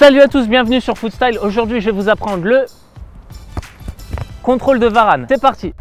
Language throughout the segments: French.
Salut à tous, bienvenue sur Footstyle. Aujourd'hui, je vais vous apprendre le contrôle de Varane. C'est parti.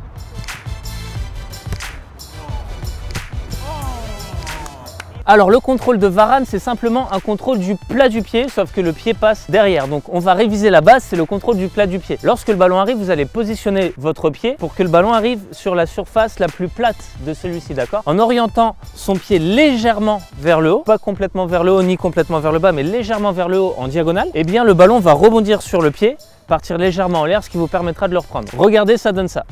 Alors le contrôle de Varane, c'est simplement un contrôle du plat du pied, sauf que le pied passe derrière. Donc on va réviser la base, c'est le contrôle du plat du pied. Lorsque le ballon arrive, vous allez positionner votre pied pour que le ballon arrive sur la surface la plus plate de celui-ci, d'accord? En orientant son pied légèrement vers le haut, pas complètement vers le haut ni complètement vers le bas, mais légèrement vers le haut en diagonale, eh bien le ballon va rebondir sur le pied, partir légèrement en l'air, ce qui vous permettra de le reprendre. Regardez, ça donne ça.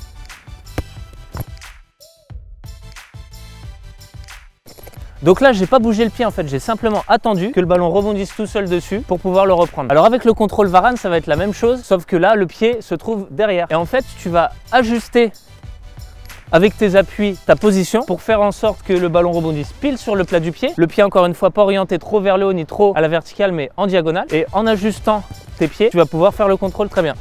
Donc là, j'ai pas bougé le pied en fait, j'ai simplement attendu que le ballon rebondisse tout seul dessus pour pouvoir le reprendre. Alors avec le contrôle Varane, ça va être la même chose, sauf que là, le pied se trouve derrière. Et en fait, tu vas ajuster avec tes appuis ta position pour faire en sorte que le ballon rebondisse pile sur le plat du pied. Le pied, encore une fois, pas orienté trop vers le haut ni trop à la verticale, mais en diagonale. Et en ajustant tes pieds, tu vas pouvoir faire le contrôle très bien.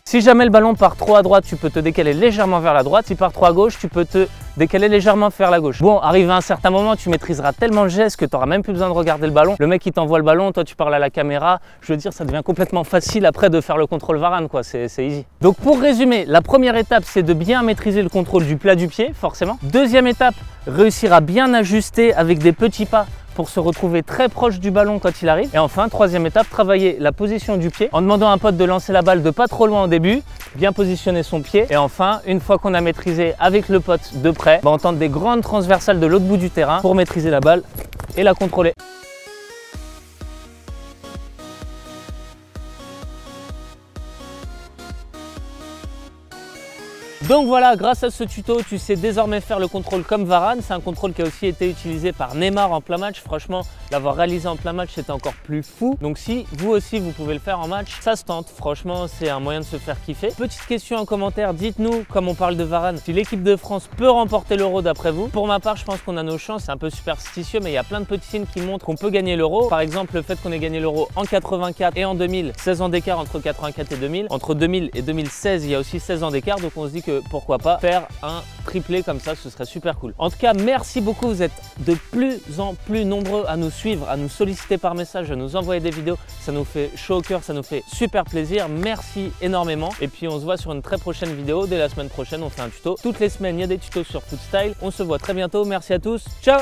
Si jamais le ballon part trop à droite, tu peux te décaler légèrement vers la droite. S'il part trop à gauche, tu peux te décaler légèrement vers la gauche. Bon, arrivé à un certain moment, tu maîtriseras tellement le geste que tu n'auras même plus besoin de regarder le ballon. Le mec, il t'envoie le ballon, toi, tu parles à la caméra. Je veux dire, ça devient complètement facile après de faire le contrôle Varane, quoi. C'est easy. Donc, pour résumer, la première étape, c'est de bien maîtriser le contrôle du plat du pied, forcément. Deuxième étape, réussir à bien ajuster avec des petits pas pour se retrouver très proche du ballon quand il arrive. Et enfin, troisième étape, travailler la position du pied en demandant à un pote de lancer la balle de pas trop loin au début, bien positionner son pied. Et enfin, une fois qu'on a maîtrisé avec le pote de près, on tente des grandes transversales de l'autre bout du terrain pour maîtriser la balle et la contrôler. Donc voilà, grâce à ce tuto, tu sais désormais faire le contrôle comme Varane. C'est un contrôle qui a aussi été utilisé par Neymar en plein match. Franchement, l'avoir réalisé en plein match, c'était encore plus fou. Donc si vous aussi, vous pouvez le faire en match, ça se tente. Franchement, c'est un moyen de se faire kiffer. Petite question en commentaire, dites-nous, comme on parle de Varane, si l'équipe de France peut remporter l'Euro d'après vous. Pour ma part, je pense qu'on a nos chances. C'est un peu superstitieux, mais il y a plein de petits signes qui montrent qu'on peut gagner l'Euro. Par exemple, le fait qu'on ait gagné l'Euro en 84 et en 2000, 16 ans d'écart entre 84 et 2000. Entre 2000 et 2016, il y a aussi 16 ans d'écart. Donc on se dit que pourquoi pas faire un triplé comme ça, ce serait super cool. En tout cas, merci beaucoup, vous êtes de plus en plus nombreux à nous suivre, à nous solliciter par message, à nous envoyer des vidéos, ça nous fait chaud au cœur, ça nous fait super plaisir, merci énormément. Et puis on se voit sur une très prochaine vidéo. Dès la semaine prochaine, on fait un tuto. Toutes les semaines, il y a des tutos sur Footstyle. On se voit très bientôt, merci à tous, ciao.